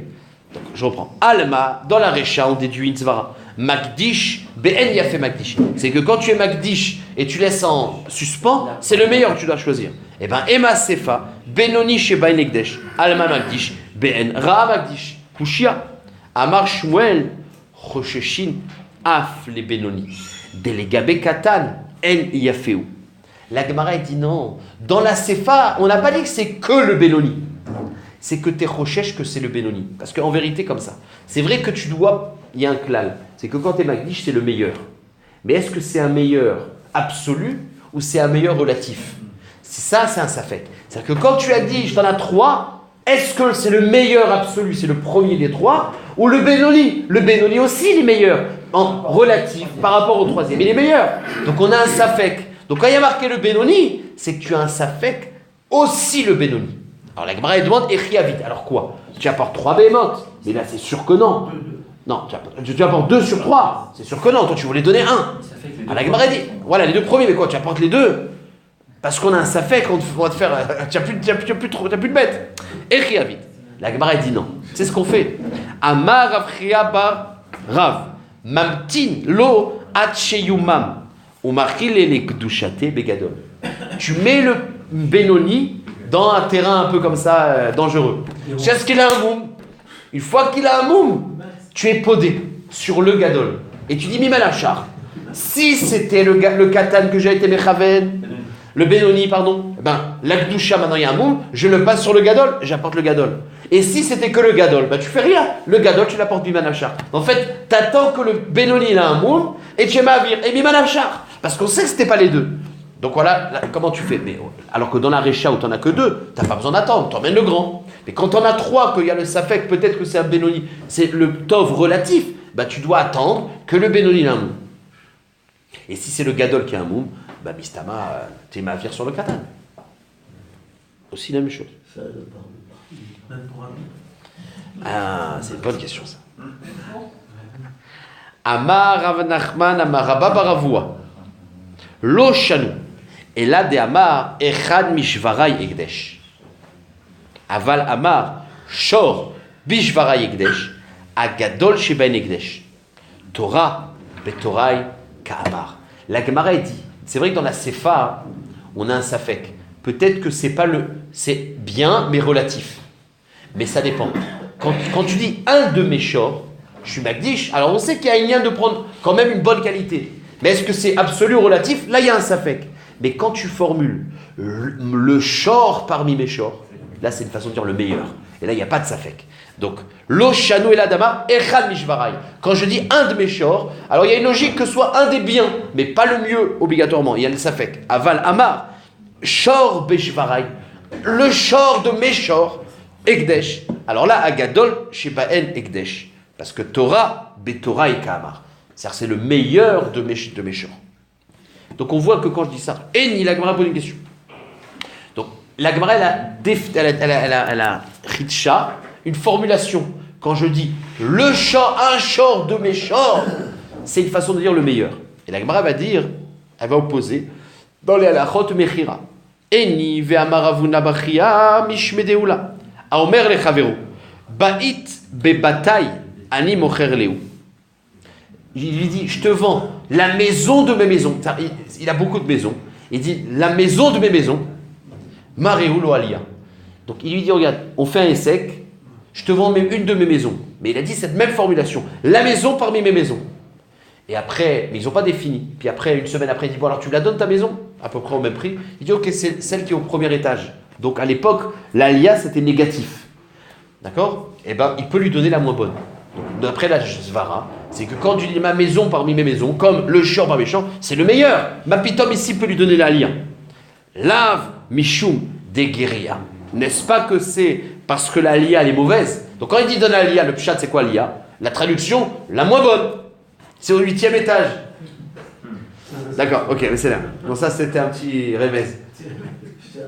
Donc, je reprends. Alma, dans la Recha, on déduit une svara. Magdish, Ben Yafé Magdish. C'est que quand tu es Magdish et tu laisses en suspens, c'est le meilleur que tu dois choisir. Eh bien, Ema Sefa, Benoni Sheba Negdesh, Alma Magdish, Ben Ra Magdish, Kushia, Amar Shmuel, Rosheshin, Af les Benoni, Delegabe Katan, En Yaféou. La Gemara dit non. Dans la Sefa, on n'a pas dit que c'est que le Benoni. C'est que t'es Rochesh que c'est le Benoni. Parce qu'en vérité, comme ça, c'est vrai que tu dois. Il y a un klal. C'est que quand t'es Magdish, c'est le meilleur. Mais est-ce que c'est un meilleur absolu ou c'est un meilleur relatif? C'est ça, c'est un safek. C'est-à-dire que quand tu as dit, je t'en ai 3, est-ce que c'est le meilleur absolu, c'est le premier des 3, ou le Benoni? Le Benoni aussi, il est meilleur. En relatif, par rapport au troisième, il est meilleur. Donc on a un safek. Donc quand il y a marqué le Benoni, c'est que tu as un safek, aussi le Benoni. Alors la Gemara demande, Echiavit. Alors quoi? Tu apportes 3 bémotes. Mais là, c'est sûr que non. Non, tu apportes 2 sur 3. C'est sûr que non. Toi, tu voulais donner 1. Alors la Gemara dit, voilà, les 2 premiers, mais quoi? Tu apportes les 2 parce qu'on a un safek, on va te faire. Tu n'as plus de bête. Echiavit. La Gemara dit non. C'est ce qu'on fait. Amar Rav Chia bar Rav. Mamtin lo atcheyumam. Tu mets le Benoni dans un terrain un peu comme ça, dangereux. C'est ce qu'il a un moum. Une fois qu'il a un moum, tu es podé sur le gadol. Et tu dis Mimalachar. Si c'était le katan que j'ai été mechaven, le Benoni, pardon, ben, l'akdoucha, maintenant il y a un moum, je le passe sur le gadol, j'apporte le gadol. Et si c'était que le gadol, ben, tu fais rien. Le gadol, tu l'apportes Mimalachar. En fait, tu attends que le Benoni il a un moum, et tu es mavir, et Mimalachar. Parce qu'on sait que c'était pas les 2. Donc voilà, là, comment tu fais? Mais, alors que dans la Recha où tu n'en as que 2, tu n'as pas besoin d'attendre, tu emmènes le grand. Mais quand tu en as 3, qu'il y a le Safek, peut-être que c'est un Benoni, c'est le Tov relatif, bah, tu dois attendre que le Benoni ait un moum. Et si c'est le Gadol qui a un moum, bah, Mistama, tu es mavir sur le Katan. Aussi la même chose. Ah, c'est une bonne question ça. Amar Rav Nachman, Amar Rabba Baravua. Lo shanu. Et là, de Amar, Echad mishvarai ekdesh. Aval Amar, Shor bishvarai ekdesh. Agadol shebain ekdesh. Torah, betorai, ka'amar. La Gemara dit, c'est vrai que dans la Sefa, on a un safek. Peut-être que c'est bien, mais relatif. Mais ça dépend. Quand tu dis un de mes shors, je suis Magdish, alors on sait qu'il y a un lien de prendre quand même une bonne qualité. Mais est-ce que c'est absolu ou relatif? Là, il y a un safek. Mais quand tu formules le shor parmi mes shors, là, c'est une façon de dire le meilleur. Et là, il n'y a pas de safek. Donc, lo shanu et l'adama, echad mishvarai. Quand je dis un de mes shors, alors il y a une logique que ce soit un des biens, mais pas le mieux obligatoirement. Il y a le safek. Aval amar, shor beshvarai. Le shor de mes shors, ekdesh. Alors là, agadol shebaen ekdesh. Parce que Torah, betorah et ka'amar. C'est-à-dire c'est le meilleur de mes shors. Donc on voit que quand je dis ça, Eni, la Gemara pose une question. Donc la Gemara, elle a Ritcha, une formulation. Quand je dis le shor, un shor de mes shors, c'est une façon de dire le meilleur. Et la Gemara va dire, elle va opposer, dans les halachot mechira. Eni ve'amaravuna bachia mishmedeula. Aomer lechaveru. Ba'it bebatay ani mocher leu. Il lui dit, je te vends la maison de mes maisons. Il a beaucoup de maisons. Il dit, la maison de mes maisons, Maréou lo Alia. Donc il lui dit, regarde, on fait un essai, je te vends même une de mes maisons. Mais il a dit cette même formulation, la maison parmi mes maisons. Et après, mais ils n'ont pas défini. Puis après, une semaine après, il dit, bon alors tu me la donnes ta maison, à peu près au même prix. Il dit, ok, c'est celle qui est au premier étage. Donc à l'époque, l'Alia c'était négatif. D'accord? Eh bien, il peut lui donner la moins bonne. Donc, d'après la Svara, c'est que quand tu dis ma maison parmi mes maisons, comme le shor parmi mes shors, c'est le meilleur. Ma pitom ici peut lui donner la lia. Lave mishum de guérilla. N'est-ce pas que c'est parce que la lia elle est mauvaise? Donc quand il dit donne la lia, le pshat c'est quoi lia? La traduction, la moins bonne. C'est au 8e étage. D'accord, ok, mais c'est là. Bon, ça c'était un petit révèse.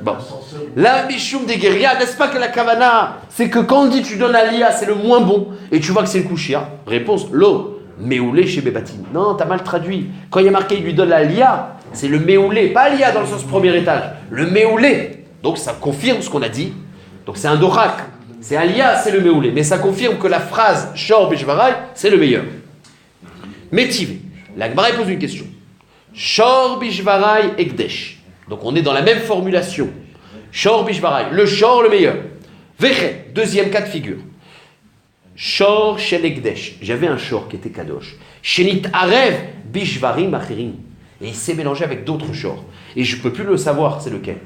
Bon. La Mishum des guérillas, n'est-ce pas que la Kavana, c'est que quand on dit tu donnes la Lia, c'est le moins bon, et tu vois que c'est le Kushia? Réponse, l'eau, Meoulé chez Bébatine. Non, t'as mal traduit. Quand il y a marqué il lui donne la Lia, c'est le méoulé, pas Aliyah dans le sens premier étage, le méoulé. Donc ça confirme ce qu'on a dit. Donc c'est un dorak, c'est Aliyah, c'est le méoulé. Mais ça confirme que la phrase Shor Bishvarai, c'est le meilleur. Métivé. La Gemara pose une question. Shor Bishvarai Ekdesh. Donc on est dans la même formulation. Shor Bishvarai, le Shor le meilleur. Veche, deuxième cas de figure. Shor Shel Ekdesh. J'avais un Shor qui était Kadosh. Shenit Arev Bishvarim Achirim. Et il s'est mélangé avec d'autres Shor. Et je ne peux plus le savoir, c'est lequel.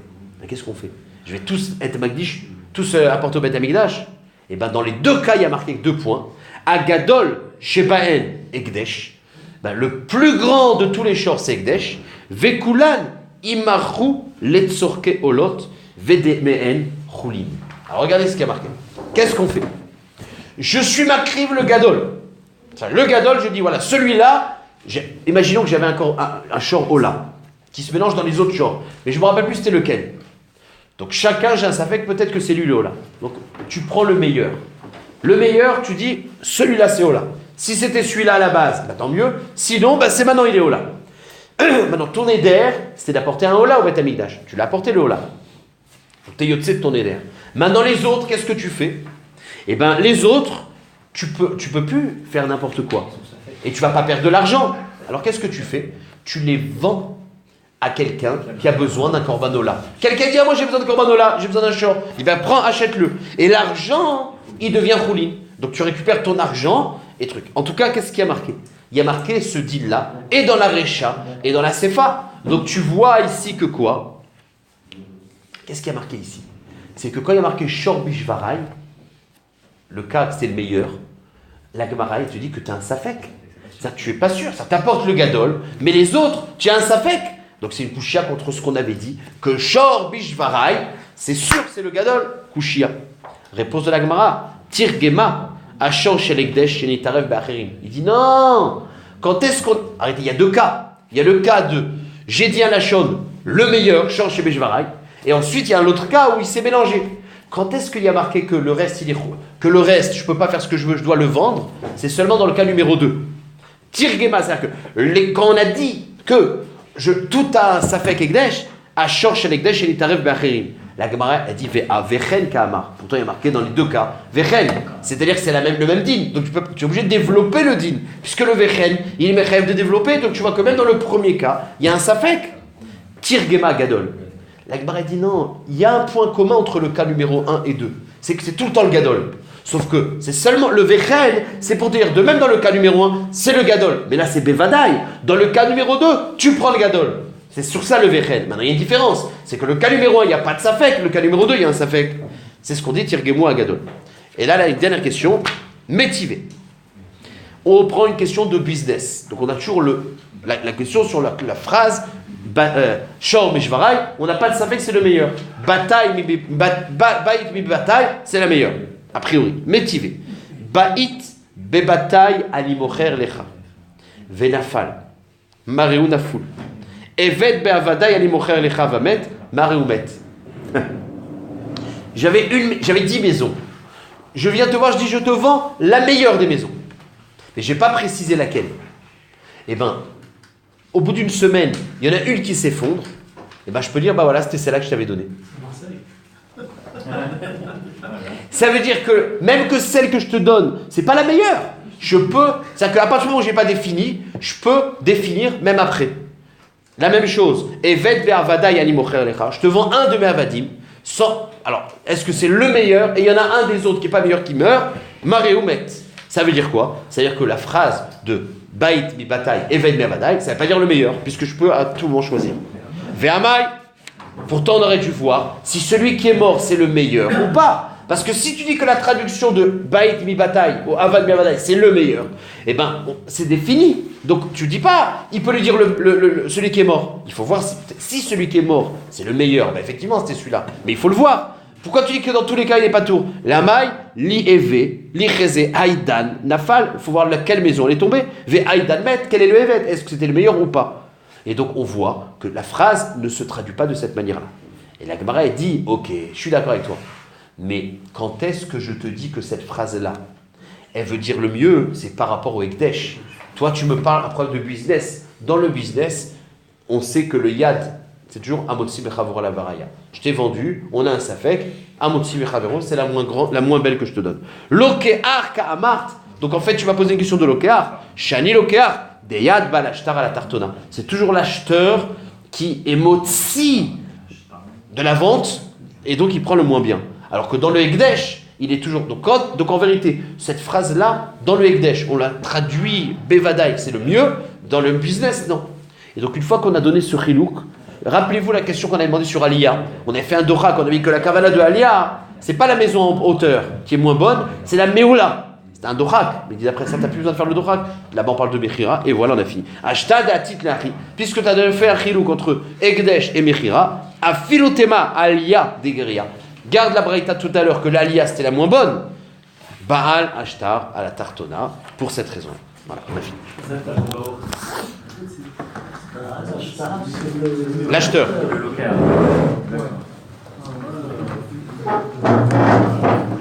Mais qu'est-ce qu'on fait? Je vais tous être Magdish, tous apporter au Beth Amikdash. Et bien dans les deux cas, il y a marqué 2 points. Agadol Shebaen Ekdesh. Ben, le plus grand de tous les Shor, c'est Ekdesh. Vekulan Imaru Letzorke Olot Vedemeen Chulin. Alors regardez ce qu'il y a marqué. Qu'est-ce qu'on fait? Je suis Makriv le Gadol. Le Gadol, je dis voilà, celui-là, imaginons que j'avais un Shor Ola qui se mélange dans les autres Shors. Mais je ne me rappelle plus c'était lequel. Donc chacun, j'ai un safek, peut-être que c'est lui le Ola. Donc tu prends le meilleur. Le meilleur, tu dis celui-là c'est Ola. Si c'était celui-là à la base, bah, tant mieux. Sinon, bah, c'est maintenant il est Ola. Maintenant, ton éder, c'était d'apporter un Ola au Beth Amikdash. Tu l'as apporté le Ola. Donc tu es yotse de ton éder. Maintenant, les autres, qu'est-ce que tu fais? Eh bien, les autres, tu peux plus faire n'importe quoi. Et tu vas pas perdre de l'argent. Alors, qu'est-ce que tu fais? Tu les vends à quelqu'un qui a besoin d'un Korban Ola. Quelqu'un dit, ah, moi j'ai besoin de Korban Ola, j'ai besoin d'un short. Il va prendre, achète-le. Et l'argent, il devient roulin. Donc, tu récupères ton argent et truc. En tout cas, qu'est-ce qu'il y a marqué? Il y a marqué ce deal-là, et dans la Recha, et dans la Sefa. Donc, tu vois ici que quoi? Qu'est-ce qu'il y a marqué ici? C'est que quand il y a marqué Shor Bishvarai, le cas c'est le meilleur, la Gemara te dit que tu as un safek. C'est-à-dire que tu n'es pas sûr, ça t'apporte le gadol, mais les autres, tu as un safek. Donc c'est une kushia contre ce qu'on avait dit, que Shor Bishvarai, c'est sûr que c'est le gadol, kushia. Réponse de la Gemara, Tirgema, Ashor Shel Ekdesh Shenitarev Be'acherim. Il dit non, quand est-ce qu'on... Arrêtez, il y a 2 cas. Il y a le cas de, j'ai dit un Lachon, le meilleur, Shor Shel Bishvarai. Et ensuite, il y a un autre cas où il s'est mélangé. Quand est-ce qu'il y a marqué que le reste, je ne peux pas faire ce que je veux, je dois le vendre? C'est seulement dans le cas numéro 2. Tirgema, c'est-à-dire que quand on a dit que tout a un Safek Ekdesh, à Shor Shel Ekdesh et Litarev Be'acherim. La Gemara a dit Vechen Ka'amar. Pourtant, il y a marqué dans les 2 cas Vechen. C'est-à-dire que c'est le même din. Donc tu es obligé de développer le din. Puisque le Vechen, il est mechaïf de développer. Donc tu vois que même dans le premier cas, il y a un Safek. Tirgema Gadol. La Gemara dit non, il y a un point commun entre le cas numéro 1 et 2. C'est que c'est tout le temps le Gadol. Sauf que c'est seulement le Vechen, c'est pour dire, de même dans le cas numéro 1, c'est le Gadol. Mais là, c'est Bevadaï. Dans le cas numéro 2, tu prends le Gadol. C'est sur ça le Vechen. Maintenant, il y a une différence. C'est que le cas numéro 1, il n'y a pas de Safek. Le cas numéro 2, il y a un Safek. C'est ce qu'on dit Tirgemo à Gadol. Et là, une dernière question, métivé. On prend une question de business. Donc, on a toujours la question sur la phrase Shor Mishvarai, on n'a pas de Safek, c'est le meilleur. Bataille mi bataille, c'est la meilleure. A priori. Métivé. Ba'it bebataille alimocher lecha. Venafal. Mareu naful. Evet be'avadaï alimocher lecha vamet. Mareu met. J'avais 10 maisons. Je viens te voir, je dis, je te vends la meilleure des maisons. Mais je n'ai pas précisé laquelle. Eh bien, au bout d'une semaine, il y en a une qui s'effondre. Eh bien, je peux dire, bah voilà, c'était celle-là que je t'avais donnée. Ça veut dire que même que celle que je te donne, c'est pas la meilleure. C'est-à-dire qu'à partir du moment où je n'ai pas défini, je peux définir même après. La même chose. Evet ve'avadaï alimocher lecha. Je te vends un de mes avadim. Alors, est-ce que c'est le meilleur et il y en a un des autres qui n'est pas meilleur qui meurt? Mareu met. Ça veut dire quoi? Ça veut dire que la phrase de Bait mi bataille, Evet mi avadaï, ça ne veut pas dire le meilleur, puisque je peux à tout moment choisir. Ve'amai. Pourtant, on aurait dû voir si celui qui est mort, c'est le meilleur ou pas. Parce que si tu dis que la traduction de Bait mi bataille ou Avad mi avadaï, c'est le meilleur, eh bien, c'est défini. Donc, tu ne dis pas, il peut lui dire celui qui est mort. Il faut voir si celui qui est mort, c'est le meilleur. Ben, effectivement, c'était celui-là. Mais il faut le voir. Pourquoi tu dis que dans tous les cas, il n'est pas tour? La maille, li eve, li cheze, haïdan, nafal. Il faut voir laquelle maison elle est tombée. Ve haïdan met, quel est le evet? Est-ce que c'était le meilleur ou pas? Et donc, on voit que la phrase ne se traduit pas de cette manière-là. Et la Gemara, elle dit, ok, je suis d'accord avec toi. Mais quand est-ce que je te dis que cette phrase-là, elle veut dire le mieux? C'est par rapport au Ekdesh. Toi, tu me parles à preuve de business. Dans le business, on sait que le yad, c'est toujours Amotzi Mechavor la Varaya. Je t'ai vendu, on a un safek, Amotzi Mechavor, c'est la moins belle que je te donne. Lokear Ka'amart, donc en fait tu vas poser une question de Lokear. Shani Lokear, des yad bal ashtar à la tartona. C'est toujours l'acheteur qui est Motzi de la vente, et donc il prend le moins bien. Alors que dans le Ekdesh, il est toujours. Donc en vérité, cette phrase-là, dans le Ekdesh, on l'a traduit Bevadaï, c'est le mieux. Dans le business, non. Et donc une fois qu'on a donné ce chilouk, rappelez-vous la question qu'on a demandé sur Aliyah. On avait fait un dorak, on a dit que la kavala de Aliyah, c'est pas la maison en hauteur qui est moins bonne, c'est la Meoula. C'est un dorak. Mais dit après ça, t'as plus besoin de faire le dorak. Là-bas on parle de Mechira, et voilà, on a fini. Ashtad atit lachi. Puisque tu as fait un chilouk entre Ekdesh et Mechira, a filotema Aliyah degeria. Garde la braïta tout à l'heure que l'Aliyah c'était la moins bonne. Baal Ashtar à la Tartona, pour cette raison. Voilà, on a fini. L'acheteur.